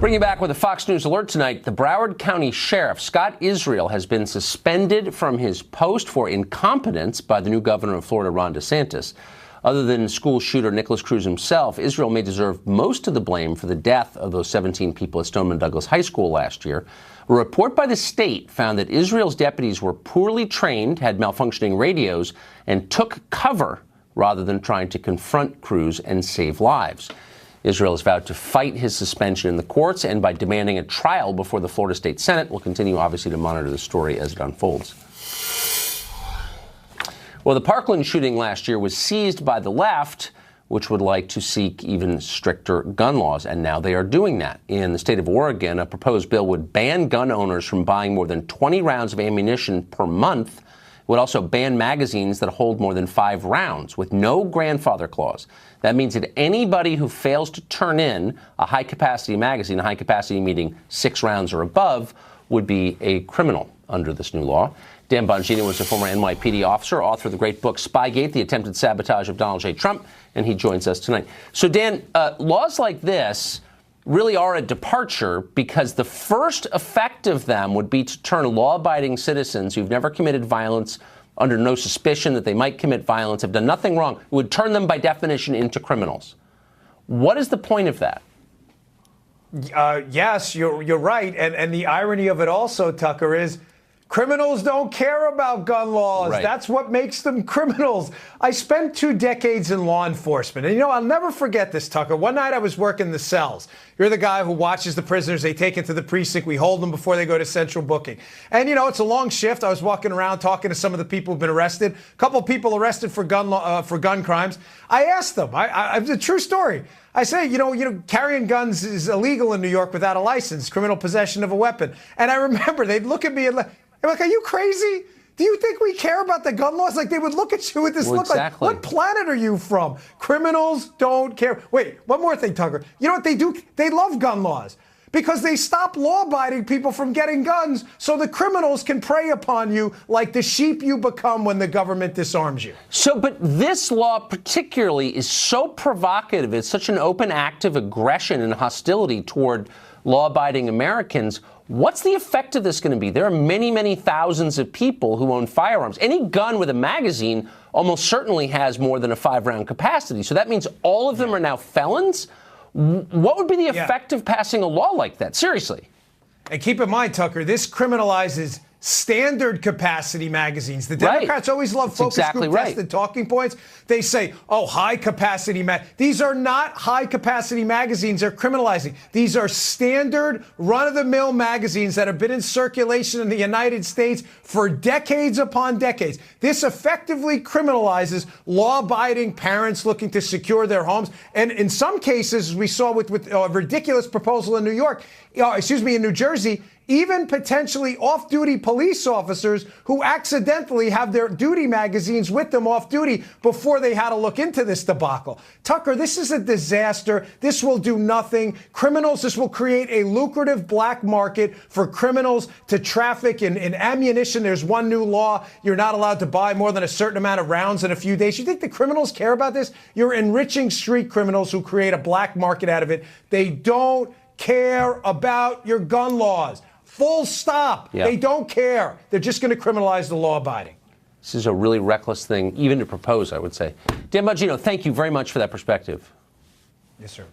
Bringing you back with a Fox News alert tonight, the Broward County Sheriff, Scott Israel, has been suspended from his post for incompetence by the new governor of Florida, Ron DeSantis. Other than school shooter Nicholas Cruz himself, Israel may deserve most of the blame for the death of those 17 people at Stoneman Douglas High School last year. A report by the state found that Israel's deputies were poorly trained, had malfunctioning radios, and took cover rather than trying to confront Cruz and save lives. Israel has vowed to fight his suspension in the courts and by demanding a trial before the Florida State Senate. We'll continue, obviously, to monitor the story as it unfolds. Well, the Parkland shooting last year was seized by the left, which would like to seek even stricter gun laws, and now they are doing that. In the state of Oregon, a proposed bill would ban gun owners from buying more than 20 rounds of ammunition per month. It would also ban magazines that hold more than 5 rounds with no grandfather clause. That means that anybody who fails to turn in a high-capacity magazine, a high-capacity meaning 6 rounds or above, would be a criminal under this new law. Dan Bongino was a former NYPD officer, author of the great book Spygate, The Attempted Sabotage of Donald J. Trump, and he joins us tonight. So, Dan, laws like this really are a departure because the first effect of them would be to turn law-abiding citizens who've never committed violence, under no suspicion that they might commit violence, have done nothing wrong, would turn them by definition into criminals. What is the point of that? Yes, you're right. And the irony of it also, Tucker, is criminals don't care about gun laws. Right. That's what makes them criminals. I spent 2 decades in law enforcement. And, I'll never forget this, Tucker. One night I was working the cells. You're the guy who watches the prisoners. They take into the precinct. We hold them before they go to central booking. And, it's a long shift. I was walking around talking to some of the people who've been arrested. A couple of people arrested for gun crimes. I asked them. It's a true story. I say, carrying guns is illegal in New York without a license, criminal possession of a weapon. And I remember they'd look at me and I'm like, are you crazy? Do you think we care about the gun laws? Like, they would look at you with this look exactly. like, what planet are you from? Criminals don't care. Wait, one more thing, Tucker. You know what they do? They love gun laws because they stop law-abiding people from getting guns so the criminals can prey upon you like the sheep you become when the government disarms you. So, but this law particularly is so provocative. It's such an open act of aggression and hostility toward law-abiding Americans. What's the effect of this going to be? There are many, many thousands of people who own firearms. Any gun with a magazine almost certainly has more than a 5-round capacity. So that means all of them are now felons? What would be the effect of passing a law like that? Seriously. And keep in mind, Tucker, this criminalizes standard capacity magazines. The Democrats always love focus group tested talking points. They say, high capacity these are not high capacity magazines they're criminalizing. These are standard run-of-the-mill magazines that have been in circulation in the United States for decades upon decades. This effectively criminalizes law-abiding parents looking to secure their homes. And in some cases, we saw with a ridiculous proposal in in New Jersey, even potentially off-duty police officers who accidentally have their duty magazines with them off-duty before they had to look into this debacle. Tucker, this is a disaster. This will do nothing. This will create a lucrative black market for criminals to traffic in ammunition. There's one new law. You're not allowed to buy more than a certain amount of rounds in a few days. You think the criminals care about this? You're enriching street criminals who create a black market out of it. They don't care about your gun laws. Full stop. Yep. They don't care. They're just going to criminalize the law-abiding. This is a really reckless thing, even to propose, I would say. Dan Bongino, thank you very much for that perspective. Yes, sir.